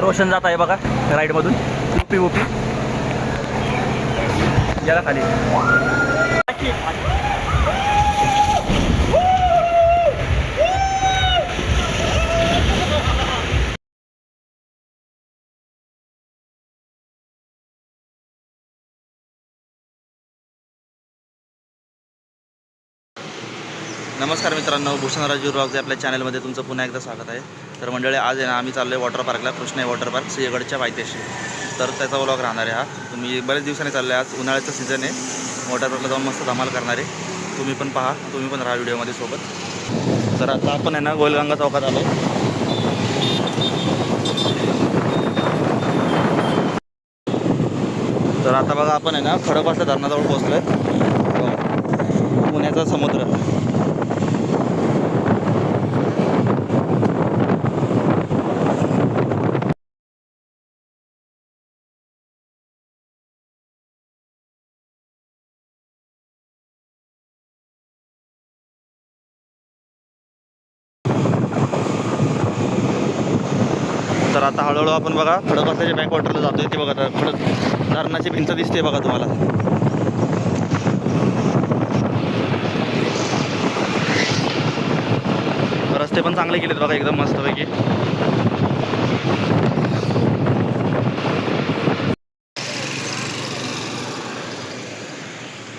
रोशन जात आहे बघा राईडमधून. उपी उपी याला खाली. नमस्कार मित्रांनो, भूषण राजू ब्लॉग्स आपल्या चॅनलमध्ये तुमचं पुन्हा एकदा स्वागत आहे. तर मंडळी, आज आहे ना आम्ही चाललो आहे वॉटर पार्कला, कृष्णा वॉटर पार्क सिंहगडच्या पायथ्याशी. तर त्याचा व्लॉग राहणार आहे हा. तुम्ही बरेच दिवसांनी चाललो आहे. आज उन्हाळ्याचं सीझन आहे. वॉटर पार्कला जाऊन मस्त धमाल करणार आहे. तुम्ही पण पहा, तुम्ही पण राहा व्हिडिओमध्ये सोबत. तर आता आपण आहे ना गोलगंगा चौकात आलो. तर आता बघा आपण आहे ना खडकवासला धरणाजवळ पोहोचलो आहे. पुण्याचा समुद्र. तर आता हळूहळू आपण बघा खडकवासल्याच्या बॅकवॉटरला जातोय. ते बघा खडक धरणाची भिंत दिसते बघा तुम्हाला. रस्ते पण चांगले केलेत बघा, एकदम मस्तपैकी.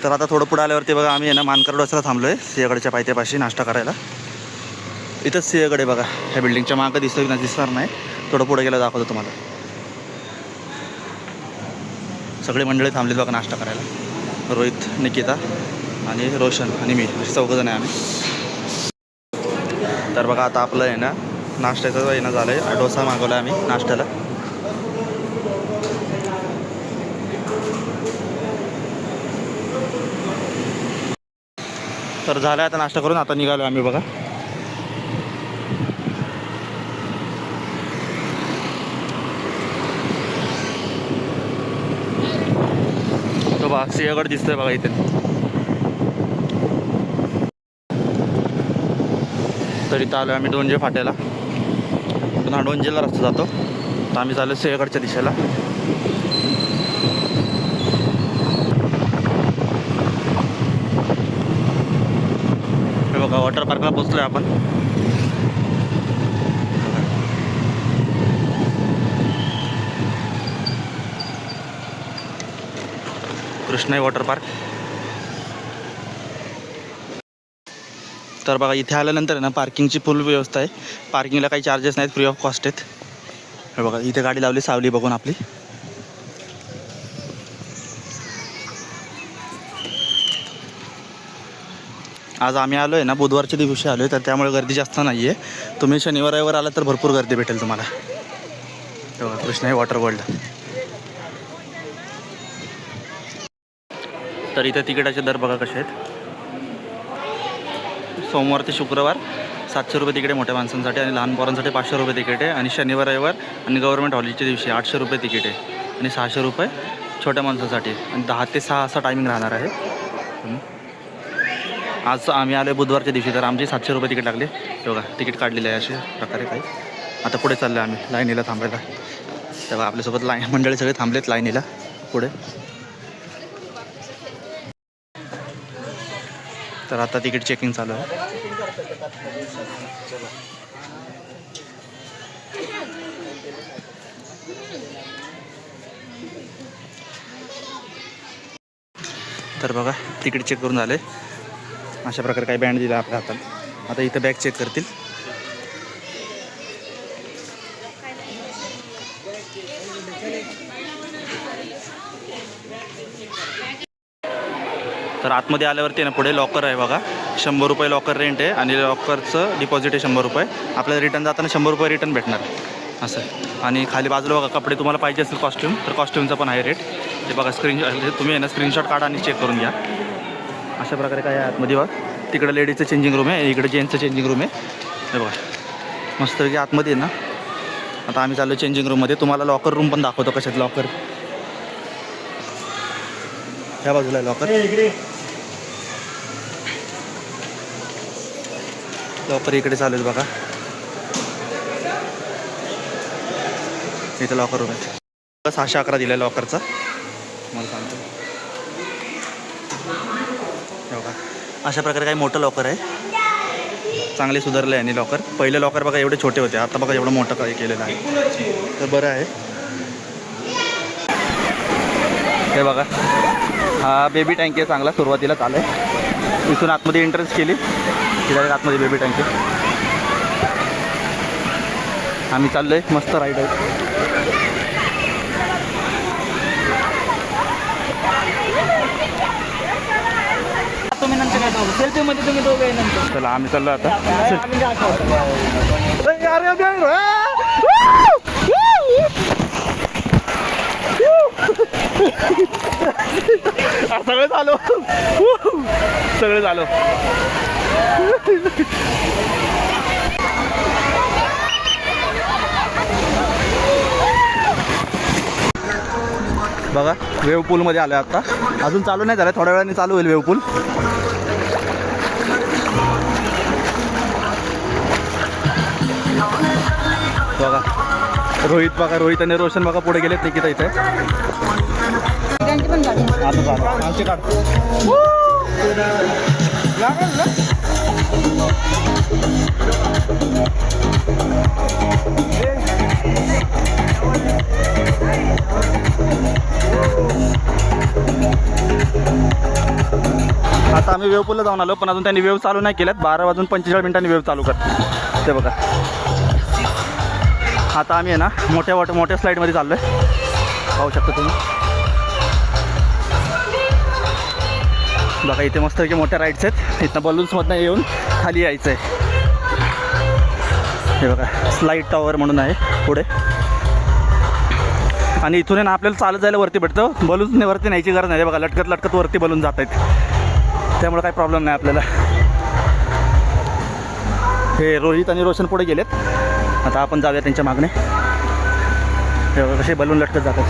तर आता थोडं पुढे आल्यावरती बघा आम्ही आहे ना मानकर डोसाला थांबलो आहे सिंहगडच्या पायथ्यापाशी नाश्ता करायला. इथंच सिंहगड आहे बघा, ह्या बिल्डिंगच्या मागं दिसतोय ना, दिसणार नाही. थोडं पुढे गेलं दाखवतो तुम्हाला. सगळे मंडळी थांबलेत बघा नाश्ता करायला. रोहित, निकिता आणि रोशन आणि मी, असे चौघजण आहे आम्ही. तर बघा आता आपलं आहे ना नाश्त्याचं आहे ना झालं आहे. डोसा मागवला आम्ही नाश्त्याला. तर झालं आता नाश्ता करून आता निघालो आम्ही बघा. तो बघा सिंहगड दिसतोय बघा इथे. तर इथं आलो आम्ही डोंजे फाट्याला. पुन्हा डोंजेला रस्ता जातो. तर आम्ही चाललो सिंहगडच्या दिशेला. हे बघा वॉटर पार्कला पोचलोय आपण. Krishnai water park. तर बघा इथे आल्यानंतर आहे ना पार्किंगची फुल व्यवस्था आहे. पार्किंगला काही चार्जेस नाहीत, फ्री ऑफ कॉस्ट आहेत. हे बघा इथे गाडी लावली सावली बघून आपली. आज आम्ही आलो आहे ना बुधवारच्या दिवशी आलो आहे, तर त्यामुळे गर्दी जास्त नाही आहे. तुम्ही शनिवार रविवार आला तर भरपूर गर्दी भेटेल तुम्हाला. हे बघा कृष्णाई वॉटर वर्ल्ड. तर इथे तिकिटाचे दर बघा कसे आहेत. सोमवार ते शुक्रवार 700 रुपये तिकीट आहे मोठ्या माणसांसाठी, आणि लहान पोरांसाठी 500 रुपये तिकीट आहे. आणि शनिवार रविवार आणि गव्हर्नमेंट हॉलिडेच्या दिवशी 800 रुपये तिकीट आहे, आणि 600 रुपये छोट्या माणसांसाठी. आणि 10 ते 6 असा टायमिंग राहणार आहे. आज आम्ही आलो आहे बुधवारच्या दिवशी, तर आमचे 700 रुपये तिकीट लागले. बघा तिकीट काढलेलं आहे अशा प्रकारे काही. आता पुढे चाललं आम्ही लाईनीला थांबायला. तेव्हा आपल्यासोबत मंडळी सगळे थांबलेत लाईनीला पुढे. तर आता तिकीट चेकिंग चालू आहे. तर बघा तिकीट चेक करून झाले. अशा प्रकारे काही बँड दिला आपल्या हातात. आता इथं बॅग चेक करतील. तर आतमध्ये आल्यावरती ना पुढे लॉकर आहे बघा. 100 रुपये लॉकर रेंट आहे, आणि लॉकरचं डिपॉझिट आहे 100 रुपये. आपल्याला रिटर्न जाताना 100 रुपये रिटर्न भेटणार असं. आणि खाली बाजूला बघा कपडे तुम्हाला पाहिजे असेल कॉस्ट्यूम, तर कॉस्ट्यूमचा पण आहे रेट. ते बघा तुम्ही आहे ना स्क्रीनशॉट काढा आणि चेक करून घ्या. अशा प्रकारे काय आहे आतमध्ये बघा. तिकडं लेडीजचं चेंजिंग रूम आहे, इकडे जेंट्सचं चेंजिंग रूम आहे. हे बघा मस्तपैकी आतमध्ये आहे ना. आता आम्ही चाललो चेंजिंग रूममध्ये. तुम्हाला लॉकर रूम पण दाखवतो कशात लॉकर. ह्या बाजूला आहे लॉकर. लॉकर इकडे चालेल बघा. इथं लॉकर आहे. 611 दिला आहे लॉकरचा. मला सांगतो बघा, अशा प्रकारे काही मोठं लॉकर आहे. चांगले सुधारले आहे आणि लॉकर. पहिले लॉकर बघा एवढे छोटे होते, आता बघा एवढं मोठं काही केलेलं आहे. तर बरं आहे. हे बघा, हा बेबी टँक आहे चांगला. सुरुवातीला आला आहे. इथून आतमध्ये एंट्रन्स केली की डायरेक्ट आतमध्ये बेबी टँक आहे. आम्ही चाललो आहे, मस्त राईड आहे. तुम्ही नंतर सेल्फीमध्ये तुम्ही दोघे नंतर. चला आम्ही चाललो आता. सगळे झालो, सगळे झालो. बघा वेव पूलमध्ये आलो आहे आता. अजून चालू नाही झालं, थोड्या वेळाने चालू होईल वेव पूल. बघा रोहित, बघा रोहित आणि रोशन बघा पुढे गेलेत. निकिता इथे आमचे काढ. आता आम्ही वेव पूलला जाऊन आलो, पण अजून त्यांनी वेव चालू नाही केल्यात. 12:45 वेव चालू कर. ते बघा आता आम्ही आहे ना मोठ्या स्लाईडमध्ये चाललो आहे. पाहू शकता तुम्ही. बघा इथे मस्त मोठ्या राईड्स आहेत. इथनं बलून्समधनं येऊन खाली यायचं आहे. हे बघा स्लाईड टॉवर म्हणून आहे पुढे. आणि इथून आहे ना आपल्याला चालत जायला वरती भेटतं. बलून्सने वरती न्यायची गरज नाही. बघा लटकत लटकत वरती बलून जात आहेत, त्यामुळे काही प्रॉब्लेम नाही आपल्याला. हे रोहित आणि रोशन पुढे गेलेत. आता आपण जाऊया त्यांच्या मागणे. हे बघा कसे बलून लटकत जातात.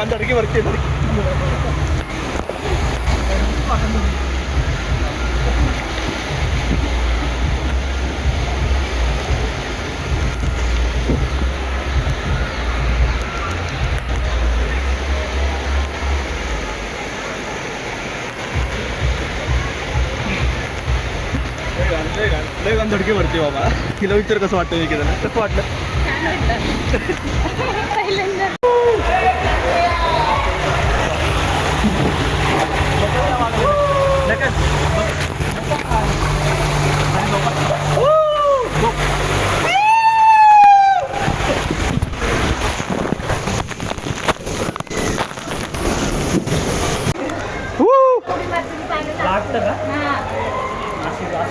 धडकी वरती धडकी वरती बाबा. तिला विचार कसं वाटतं की त्याला कसं वाटलं.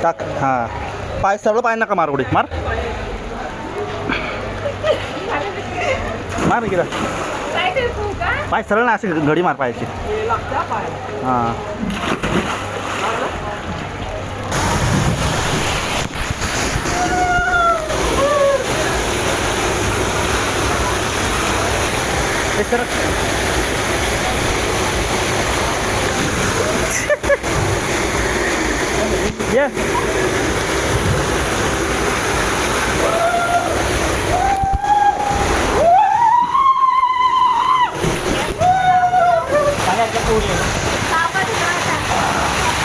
टाक. हां पाय सरळ, पाय नका मार. उडी मार मार गेला. पाय सरळ ना, असे घडी मार पायाची. हां सर ये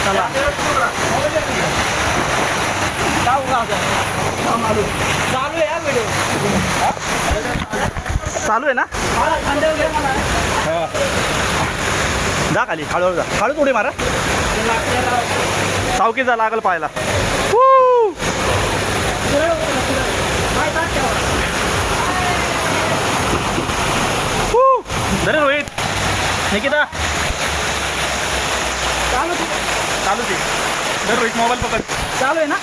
चला चालू आहे ना. जा खाली, हळूहळू जा. हळूच उडी मारा. सावकी जा, लागल पाहायला. अरे रोहित, निकिता चालू ती. जर रोहित मोबाईल पकड. चालू आहे ना.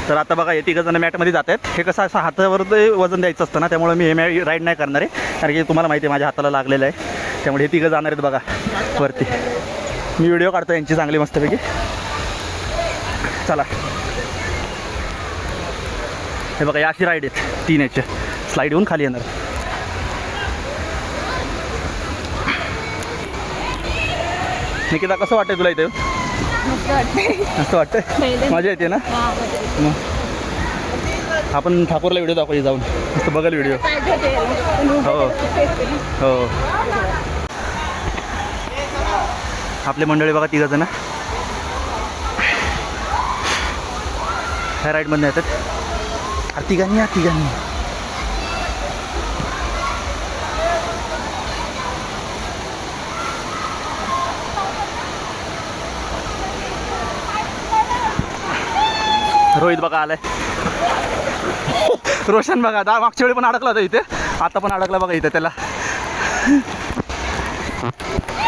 तर आता बघा हे तिघं जण मॅटमध्ये जात आहेत. हे कसं असं हातावर वजन द्यायचं असतं ना, त्यामुळे मी हे राईड नाही करणार आहे. कारण की तुम्हाला माहिती आहे माझ्या हाताला लागलेलं आहे, त्यामुळे हे तिघं जाणार आहेत बघा वरती. मी व्हिडिओ काढतो यांची चांगली मस्तपैकी. चला हे बघा, या अशी राईड आहेत 3 याचे. स्लाईड येऊन खाली येणार. निकिता कसं वाटतंय तुला इथे? असं वाटतंय, मजा येते ना. मग आपण ठाकूरला व्हिडिओ दाखवायची जाऊन, मस्त बघाल व्हिडिओ. हो हो. आपले मंडळी बघा 3 जण ह्या राईडमधून येतात. तिघांनी रोहित बघा आलाय. रोशन बघा, मागच्या वेळी पण अडकला होता इथे, आता पण अडकला बघा इथे त्याला.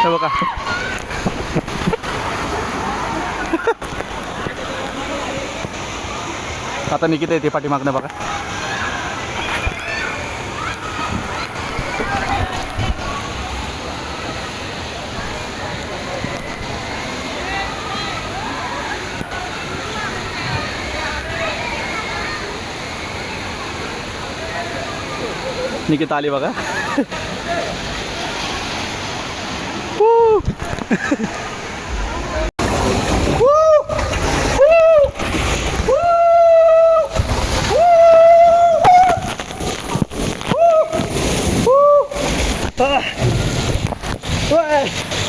हे बघा आता निकिता येते पाठीमागनं बघा. निकिता आली बघा.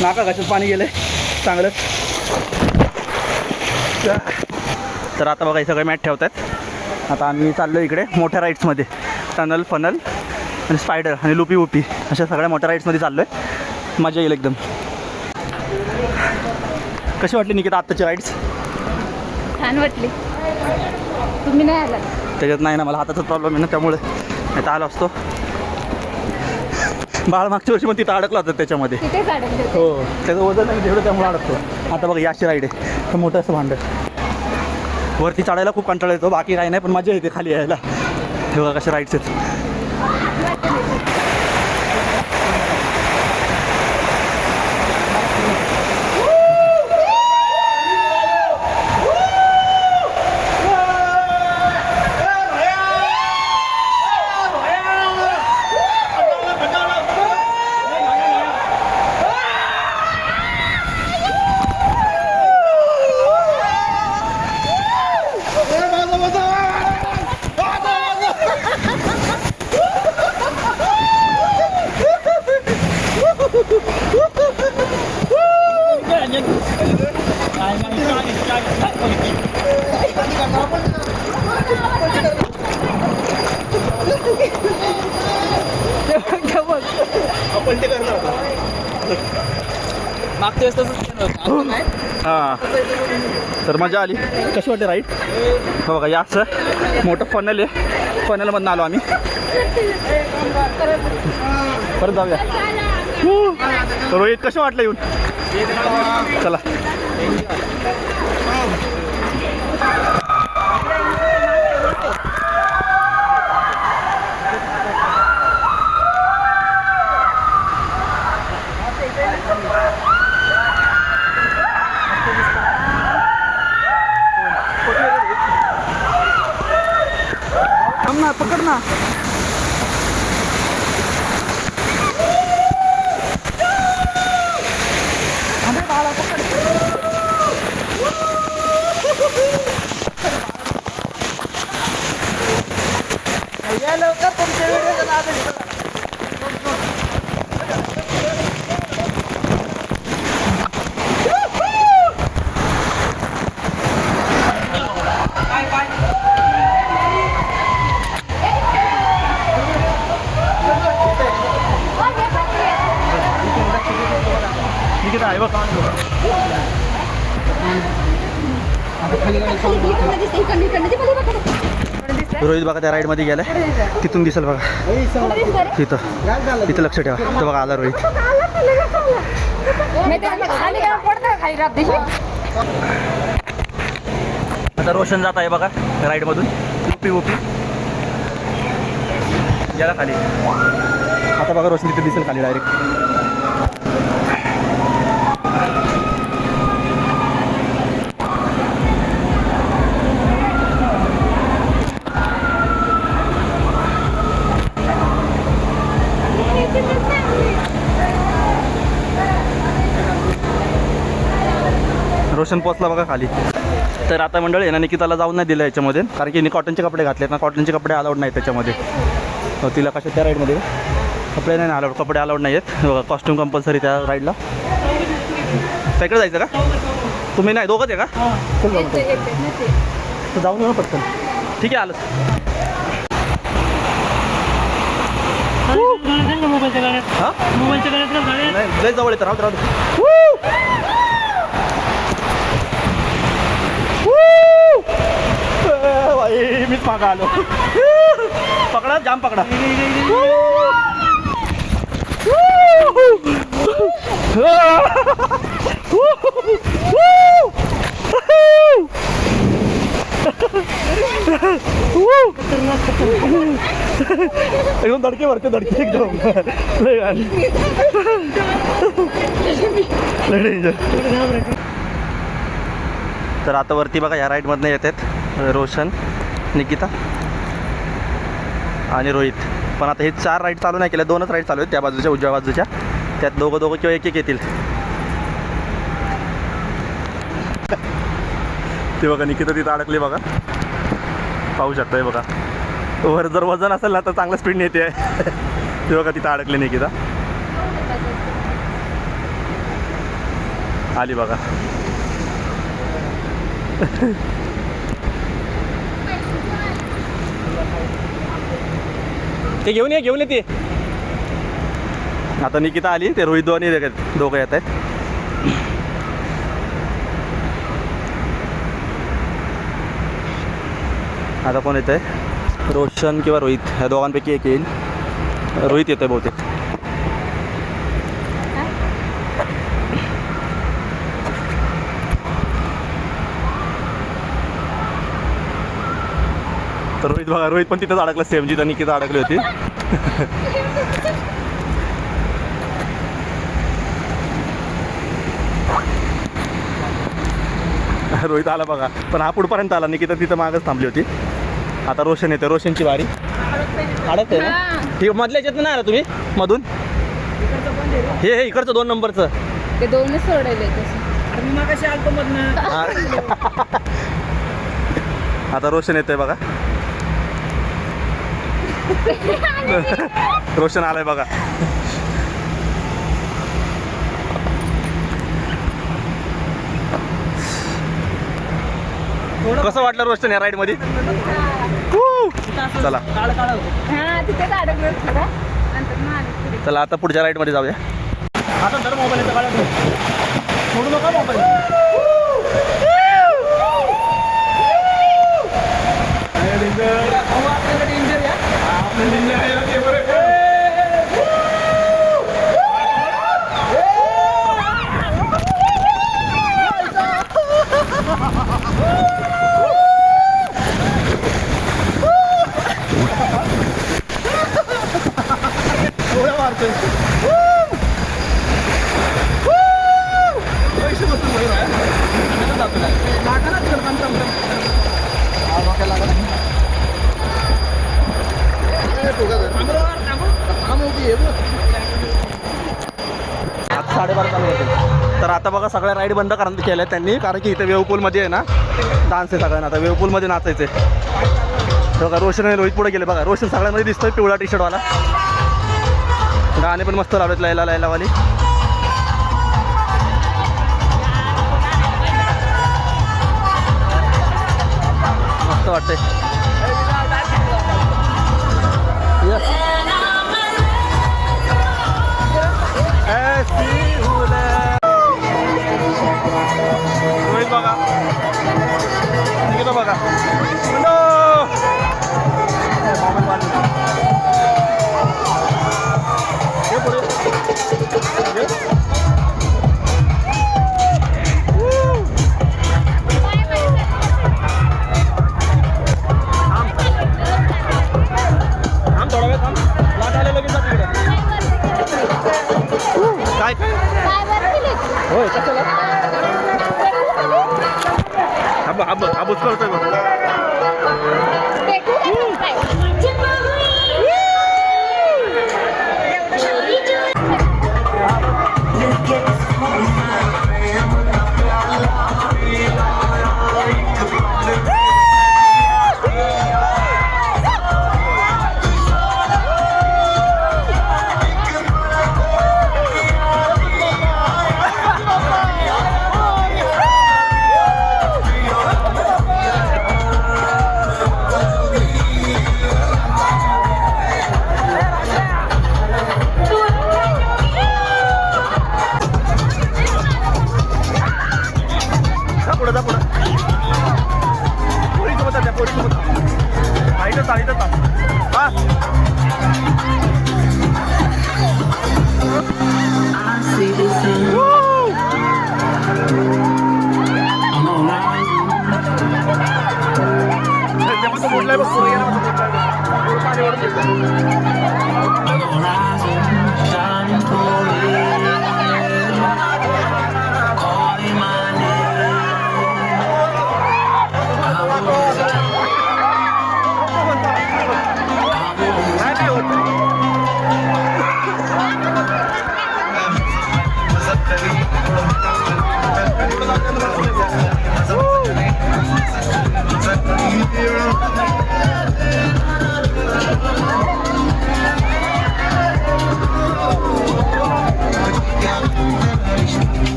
नाका घशात पाणी गेले चांगलं. तर आता बघा हे सगळे मॅट ठेवतात. आता आम्ही चाललो इकडे मोठ्या राईड्समध्ये, टनल, फनल आणि स्पायडर आणि लुपी वुपी अशा सगळ्या मोठ्या राईड्समध्ये चाललो आहे. मजा येईल एकदम. कशी वाटली निकिता आत्ताची राईड्स? छान वाटली. तुम्ही नाही आला? त्याच्यात नाही ना, मला हाताचा प्रॉब्लेम आहे ना, त्यामुळे नाही तर आलो असतो. बाळ मागच्या वर्षी पण तिथं अडकला होता त्याच्यामध्ये. तिथेच अडकले. हो, त्याचं वजन नाही जेवढं त्यामुळे अडकतो. आता बघा याची राईड आहे, तर मोठं असं भांडं. वरती चढायला खूप कंटाळा येतो, बाकी काही नाही, पण मजा येते खाली यायला. हे बघा कशा राईड्स आहेत. आपण ते करणार होतो मागच्या वेळेस तसंच केलं होतं. हां, तर मजा आली. कशी वाटते राईड? हो बघा, या असं मोठं फनल आहे, फनलमधून आलो आम्ही. परत जाऊया. रोहित कसं वाटलं येऊन? चला ना, पकड ना. लवकर तुमच्या व्हिडिओ निकिता आहे बघ. रोहित बघा त्या राईडमध्ये गेलाय, तिथून दिसेल बघा. तिथं लक्ष ठेवा. तर बघा आला रोहित. आता रोशन जात आहे बघा राईडमधून. उपी उपी गेला खाली. आता बघा रोशन तिथे दिसेल खाली डायरेक्ट. रोशन पोचला बघा खाली. तर आता मंडळी आहे ना निकिताला जाऊन नाही दिलं याच्यामध्ये, कारण की हिने कॉटनचे कपडे घातलेत ना, कॉटनचे कपडे अलाउड नाही त्याच्यामध्ये. तिला कशा त्या राईडमध्ये कपडे नाही अलाउड, कपडे अलाउड नाही आहेत बघा. कॉस्ट्यूम कंपल्सरी त्या राईडला. त्याकडे जायचं का तुम्ही? नाही दोघंच आहे का? चल जाऊ येते, येते, येते. तर जाऊन येऊ ना पटकन. ठीक आहे आलं. मोबाईलच्या गाड्यात हां मोबाईलच्या गाड्यात नाही लय जवळ येतं. राहू दे, राहू दे. बाई मीच मागं आलो. पकडा जाम पकडा. एकदम धडके भरते, धडके एकदम लय गाणी. लय डेंजर. तर आता वरती बघा ह्या राईडमधनं येत आहेत रोशन, निकिता आणि रोहित. पण आता हे 4 राईड चालू नाही केल्या, 2च राईड चालू आहेत त्या बाजूच्या उजव्या बाजूच्या. त्यात दोघं किंवा एक येतील. ते बघा निकिता तिथं अडकली बघा, पाहू शकताय बघा. वर जर वजन असेल ना तर चांगलं स्पीड नेते. ते बघा तिथं अडकली निकिता, आली बघा. ते घेऊन ये ते. आता निकिता आली, ते रोहित दोघं येत आहेत. आता कोण येत आहे? रोशन किंवा रोहित, ह्या दोघांपैकी एक येईल. रोहित येत आहे बहुतेक. तर रोहित बघा, रोहित पण तिथंच अडकला सेम जिथं निकिता अडकली होती. रोहित आला बघा, पण हा पुढपर्यंत आला. निकिता तिथं मागच थांबली होती. आता रोशन येते, रोशनची वारी. अडकते ना ही मधल्या याच्यात नाही आला तुम्ही मधून? हे इकडचं 2 नंबरचं ते 2च सोडले तसं. मी मागाशी आलतो मधनं. आता रोशन येतोय बघा. रोशन आलाय बघा. कसं वाटलं रोशन या राईड मध्ये? चला हा तिथेच अडकलं थोडं नंतर मग आले पुढे. चला आता पुढच्या राईड मध्ये जाऊया. आता तर मोबाईल येतो काढा, सोडू नका मोबाईल. आता 12:30 चालू होते. तर आता बघा सगळ्या राईड बंद केल्या त्यांनी, कारण की इथे वेवपूलमध्ये आहे ना डान्स आहे सगळ्यांना. आता वेवपूलमध्ये नाचायचं आहे बघा. रोशन आणि रोहित पुढे गेले बघा. रोशन सगळ्यांमध्ये दिसतोय पिवळा टी-शर्टवाला. गाणे पण मस्त लावलेत, लैला लैलावाली. मस्त वाटतंय. रोहित बघा, निकिता बघा. थोडा वेळ थांब, लाट आले लगेच तिकडे. काय काय होय कशाला? हा बुच करतोय बघ. पोळीसोबत त्या पोळीसोबत इथं हा त्यामध्ये मोडलाय बघ पोरं गेला पाणी वरून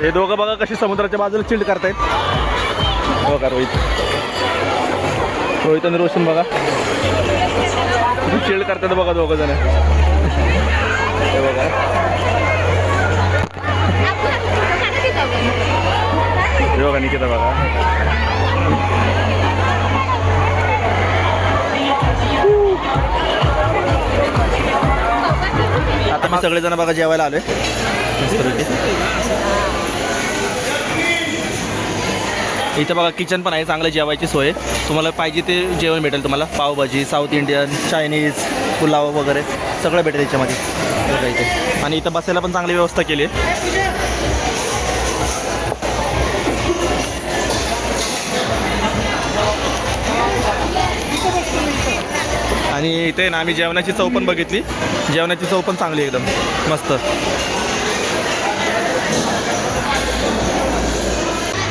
हे दोघं बघा कशी समुद्राच्या बाजूला चिल्ड करतायत. बघा रोहित आणि रोशन बघा चिल्ड करतात बघा दोघं जण. हे बघा हे बघा निकिता बघा. आता मी सगळेजण बघा जेवायला आलोय. इथं बघा किचन पण आहे, चांगलं जेवायची सोय. तुम्हाला पाहिजे ते जेवण भेटेल तुम्हाला. Pav bhaji, south Indian, Chinese, pulao वगैरे सगळं भेटेल याच्यामध्ये बघा इथे. आणि इथं बसायला पण चांगली व्यवस्था केली आहे. आणि इथे ना आम्ही जेवणाची चव पण बघितली. जेवणाची चव पण चांगली एकदम मस्त.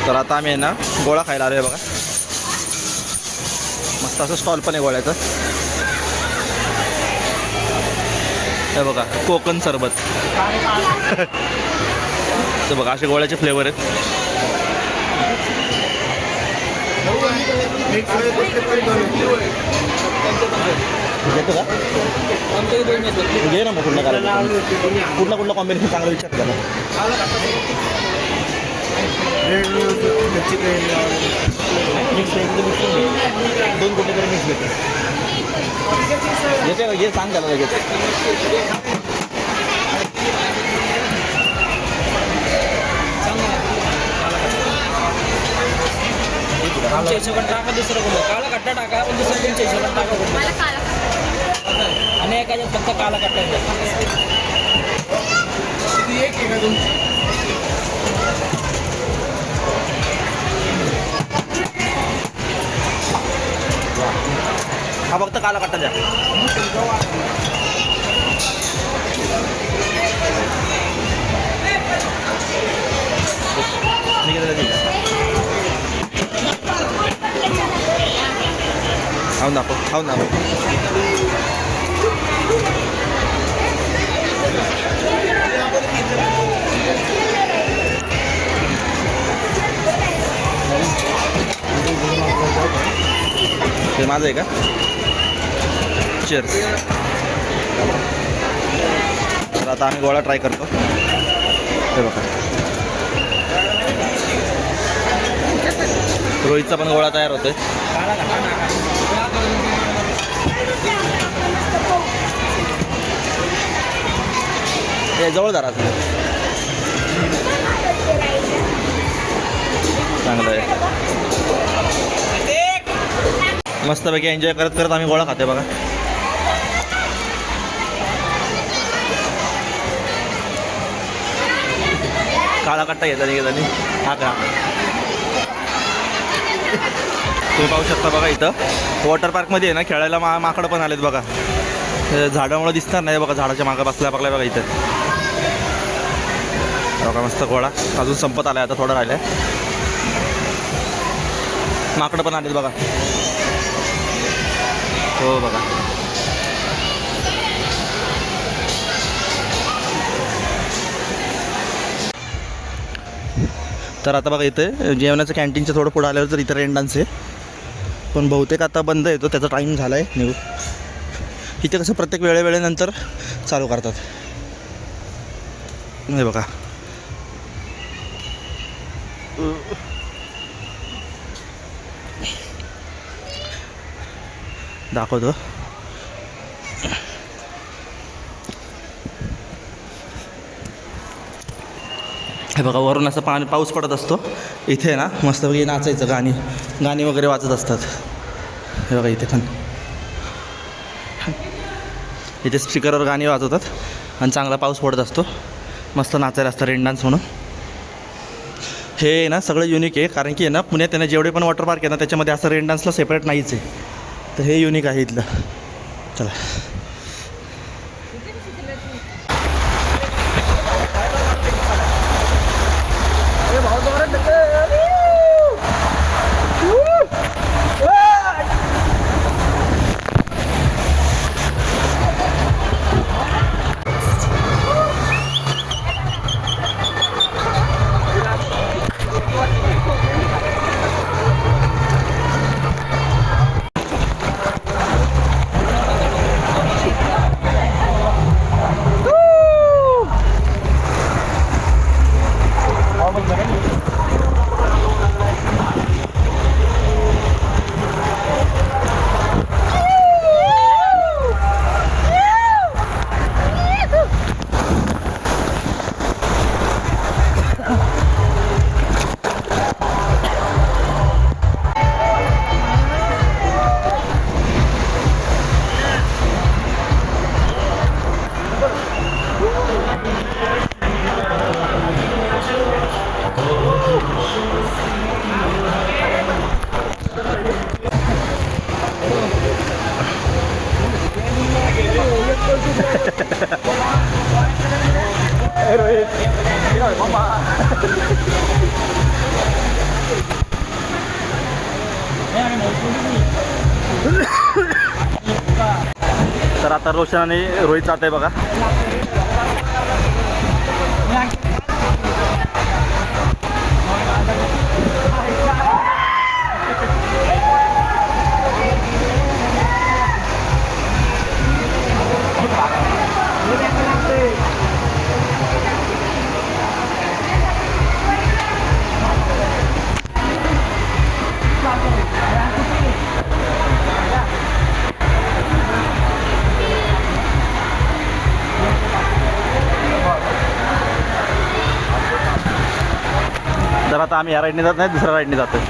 तर आता आम्ही आहे ना गोळा खायला आलो आहे बघा. मस्त असं स्टॉल पण आहे गोळ्याचं. हे बघा कोकण सरबत. तर बघा असे गोळ्याचे फ्लेवर आहेत. घेतो का घे ना मग कुठला कुठला कॉम्बिनेशन चांगला विचार झाला. मिक्स दोन कुठे तरी मिक्स घेते घेते ना घे सांग त्याला लगेच. आमच्या हिशोबाने टाका दुसरं कोणतं काळा कट्टा टाका पण दुसरं तुमच्या हिशोबाने टाका कोणतं आणि एखाद्यात फक्त काळा कट्टा येतो. हा फक्त काला कट्टा द्या. खाऊन दाखव खाऊन दाखव. हे माझं आहे का. चीअर्स. तर आता आम्ही गोळा ट्राय करतो. हे बघा रोहितचा पण गोळा तयार होतोय. हे जवळ धरा चांगलं आहे. मस्तपैकी एन्जॉय करत करत आम्ही गोळा खाते बघा. काळा कट्टा घेतानी हा का तुम्ही पाहू शकता बघा. इथं वॉटर पार्कमध्ये आहे ना खेळायला माकडं पण आलेत बघा. झाडामुळे दिसणार नाही बघा. झाडाच्या मागं बसल्या बघा इथं बघा. मस्त गोळा अजून संपत आलाय. आता थोडं राहिलंय. माकडं पण आलेत बघा. हो बघा तर आता बघा इथे जेवणाचं कॅन्टीनचं थोडं पुढं आल्यावर तर इथं रेन डान्स आहे. पण बहुतेक आता बंद येतो. त्याचा टाईम झाला आहे निघू. इथे कसं प्रत्येक वेळेनंतर चालू करतात. हे बघा दाखवतो. हे बघा वरून असं पाऊस पडत असतो. इथे ना मस्तपैकी नाचायचं. गाणी वगैरे वाजत असतात. हे बघा इथे पण इथे स्पीकरवर गाणी वाजवतात आणि चांगला पाऊस पडत असतो. मस्त नाचायला असतं रेन डान्स म्हणून. हे ना सगळं युनिक आहे. कारण की आहे ना पुण्यात त्यांना जेवढे पण वॉटर पार्क आहे ना त्याच्यामध्ये असं रेन डान्सला सेपरेट नाहीच आहे. तर हे युनिक आहे इथलं. चला तर आता रोशन आणि रोहित जात आहे बघा. तर आता आम्ही या राईडने जात नाही, दुसऱ्या राईडने जातोय.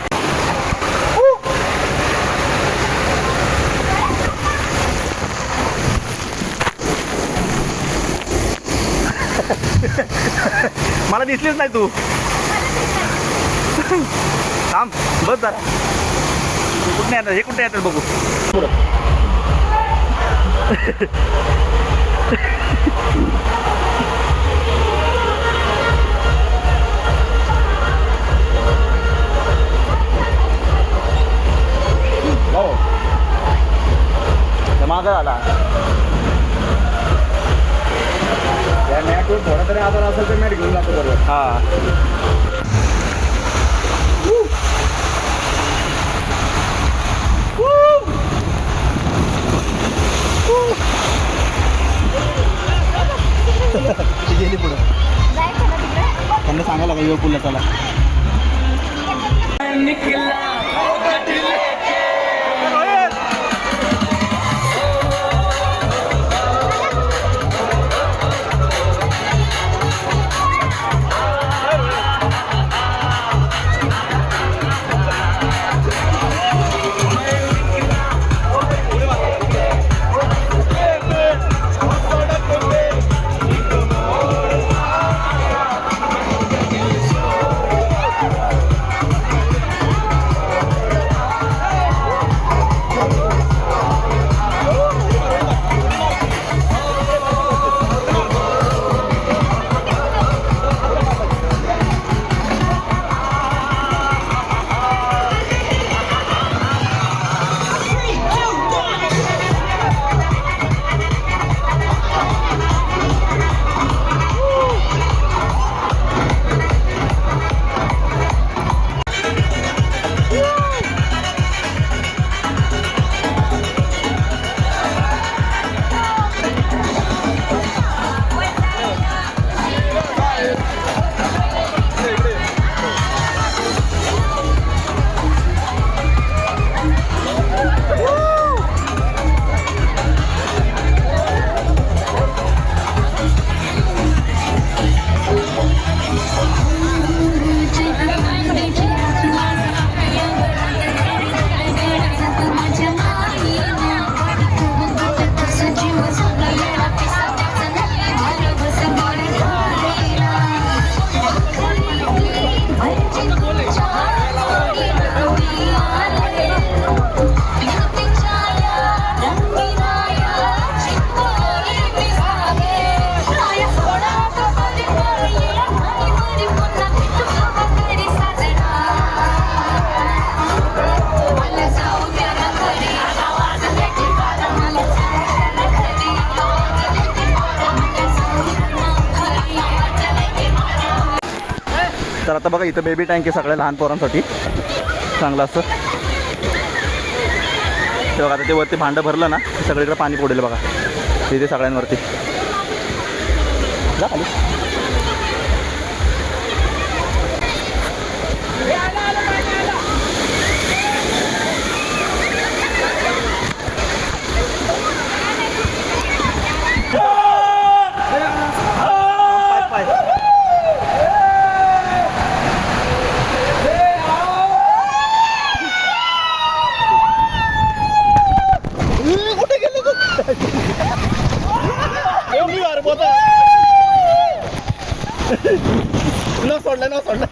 मला दिसलीच नाही तू. थांब बस जरा. कुठे येतात हे, कुठे येतात बघू. मागं आला. या मॅटवर थोडा तरी आधार असेल तर मॅट घेऊन जातो बरोबर. हां ती गेली पुढं. जायचं ना तिकडे. त्यांना सांगायला लागेल पुढला चला. तर आता बघा इथं बेबी टँक आहे सगळ्या लहान पोरांसाठी चांगलं असं. ते बघा आता ते वरती भांडं भरलं ना सगळीकडे पाणी पडेल बघा तिथे सगळ्यांवरती. जा खाली. न सोडलं न सोडलं.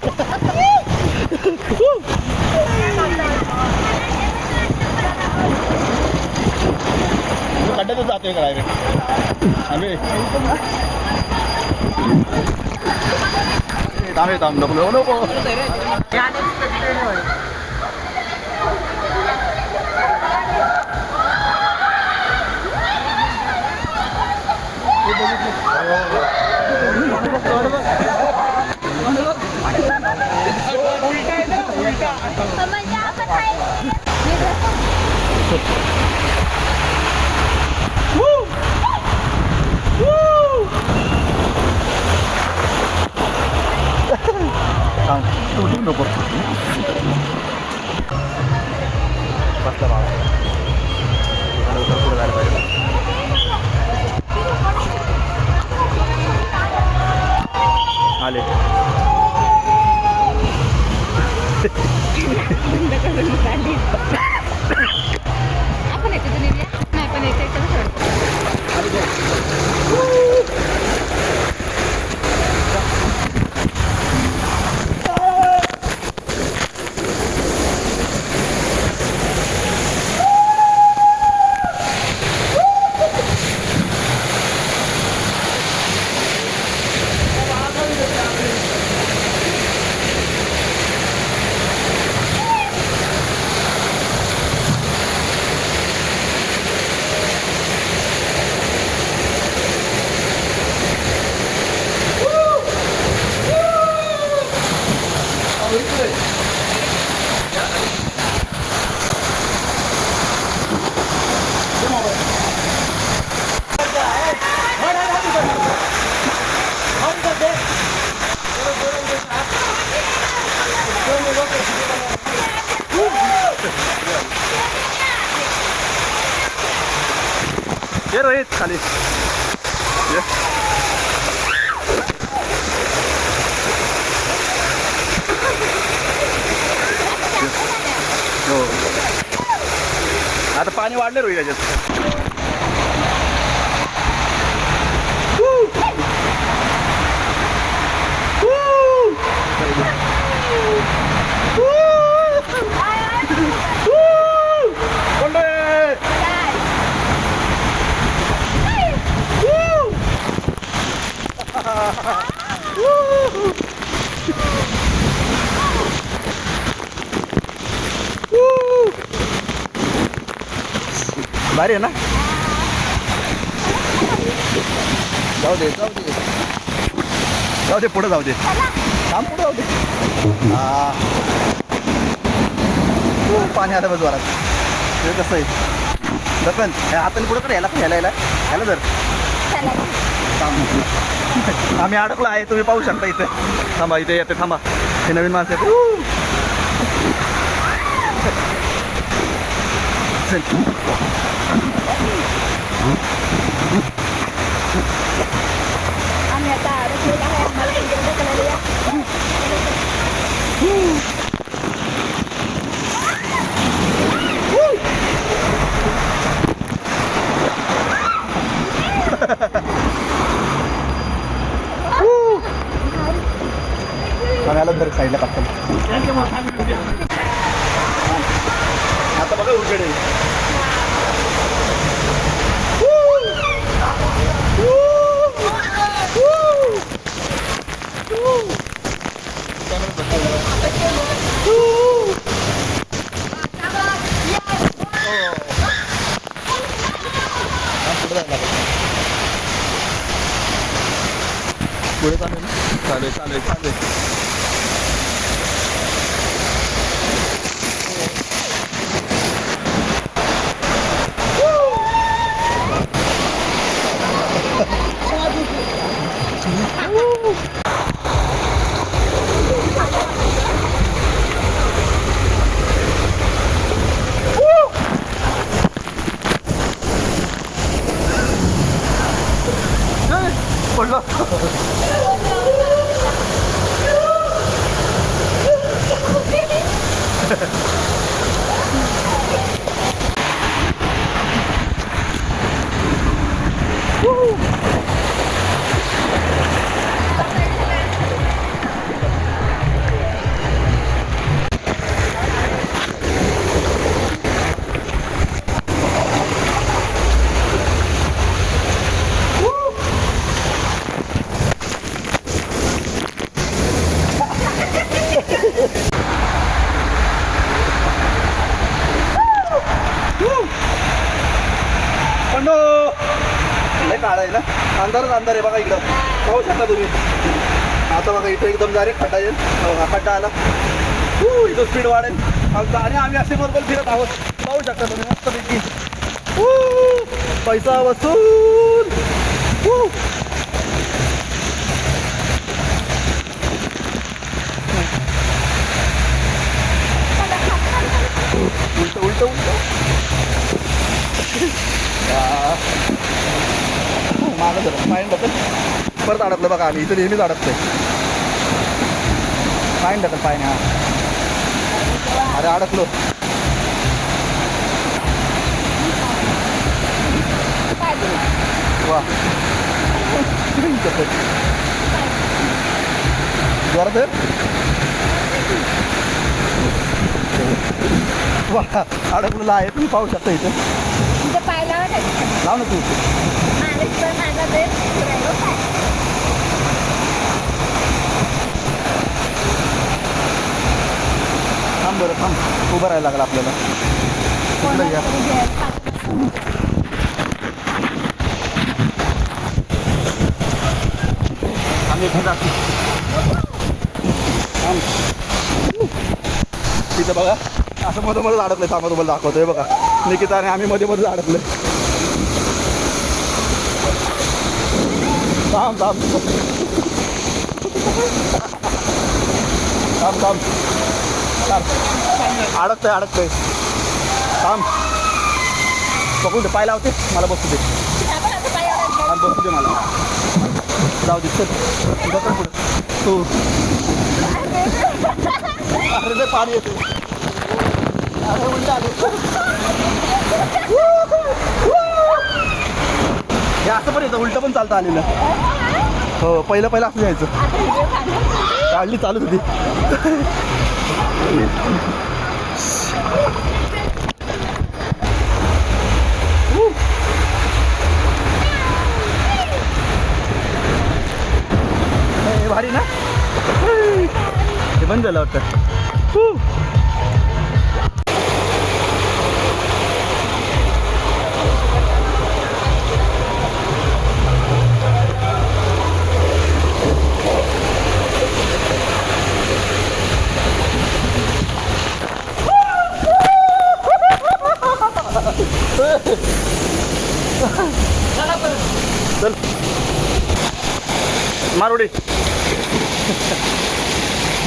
खड्ड्यात आतच जातोय काय आम्ही थांब नको नको नको बसला बाबा पुढे जायला पाहिजे आले आपण येते नाही पण येते ये रोहित खाली ये. हो आता पाणी वाढले रोहित याच्यात भारी आहे ना जाऊ दे जाऊ दे जाऊ दे पुढे जाऊ दे काम पुढे जाऊ दे पाणी आता बस वरात हे कसं आहे दखन हाताने पुढं कर याला पण यायला याला जर आम्ही अडकलो आहे तुम्ही पाहू शकता इथे थांबा इथे येते थांबा हे नवीन माणसं येते आम्ही आता अडकलेला आहे आम्हाला तुमच्याकडे करायला या आलं तर साईडला टाकतो आता बघा उजेड पुढे चालेल चालेल चालेल पडलं काळा आहे ना, अंधारच अंधार आहे बघा इकडं, पाहू शकता तुम्ही. आता बघा इथं एकदम डायरेक्ट खड्डा येईल, बघा खड्डा आला, इथं स्पीड वाढेल आणि आम्ही असे बरोबर फिरत आहोत, पाहू शकता तुम्ही मस्तपैकी. पैसा वसूल. उलट उलट उलट मागं जरा फाईन ढकल, परत अडकलं बघा आम्ही इथं नेहमीच अडकतोय. फाईन ढकल फाईन. हा अरे अडकलो. वा जोरात आहे. वा अडकलेलं आहे, तुम्ही पाहू शकता इथं. तिथे पाय लावा लाव ना तू. माझा माझा ड्रेस राहिलो काय. थांब बरं थांब, उभं राहायला लागलं आपल्याला. इकडं घ्या. आम्ही इथे जातो. तिथं बघा असं मध्ये मध्ये अडकलंय. थांबा तुम्हाला दाखवतोय बघा, निकिता आणि आम्ही मध्ये मध्ये अडकलोय. थांब थांब थांब थांब अडकतंय अडकतंय. थांब पकडून दे, पाय लावते मला, बसू दे. बसू दे मला, जाऊ दे. चल तुझं पण पुढे तू. अरे ते पाणी येते. अरे उलट आले. हे असं पण येतं, उलट पण चालतं आलेलं. हो पहिलं पहिलं असं यायचं. काढली चालूच होती. भारी ना, हे बंद झालं वाटतं. चल मार उडी.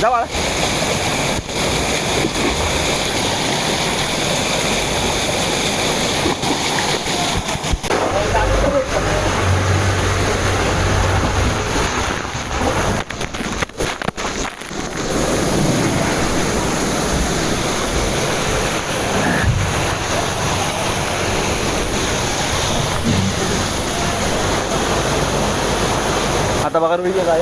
जा बाळा. आता बघा रोहित काय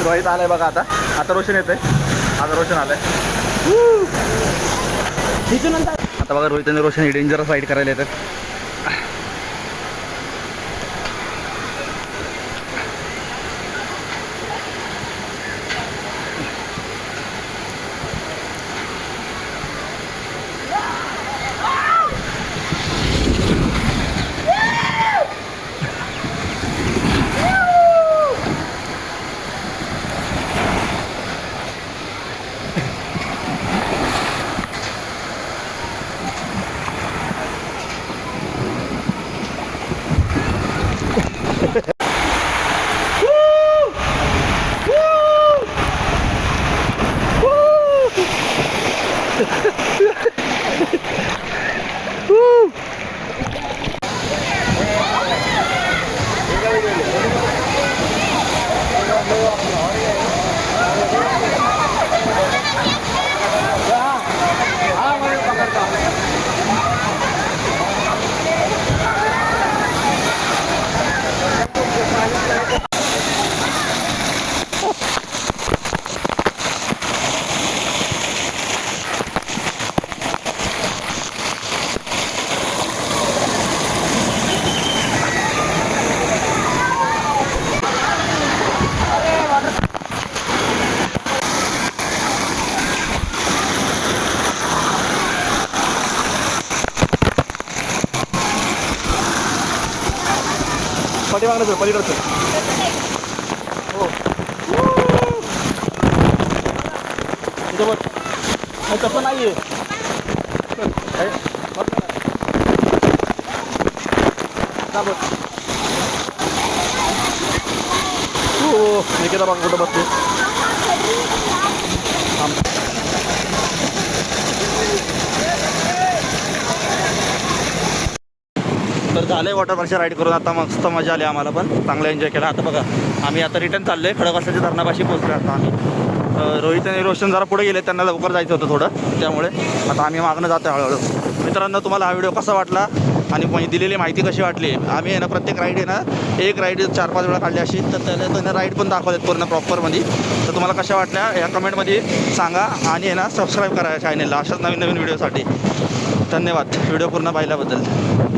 रोहित आलाय बघा. आता आता रोशन येतंय. आता रोशन आलाय. आता बघा रोहित आणि रोशन डेंजरस राईड करायला येतात. पाठीमागणं सर पलीकडचं हो इथं बघ नाही तसं नाही आहे हो निकेता बघ कुठं बसते तर झालं वॉटर पार्कच्या राईड करून आता मस्त मजा आली आम्हाला पण चांगलं एन्जॉय केला आता बघा आम्ही आता रिटर्न चाललो आहे खडकवासल्याच्या धरणापाशी पोहोचलो आता आम्ही रोहित आणि रोशन जरा पुढे गेले त्यांना लवकर जायचं होतं थोडं त्यामुळे आता आम्ही मागणं जातो हळूहळू मित्रांनो तुम्हाला हा व्हिडिओ कसा वाटला आणि दिलेली माहिती कशी वाटली आम्ही आहे ना प्रत्येक राईड आहे ना एक राईड 4-5 वेळा काढली अशी तर त्यांना राईड पण दाखवतात पूर्ण प्रॉपरमध्ये तर तुम्हाला कशा वाटल्या या कमेंटमध्ये सांगा आणि आहे ना सबस्क्राईब करा चॅनलला अशाच नवीन नवीन व्हिडिओसाठी धन्यवाद व्हिडिओ पूर्ण पाहिल्याबद्दल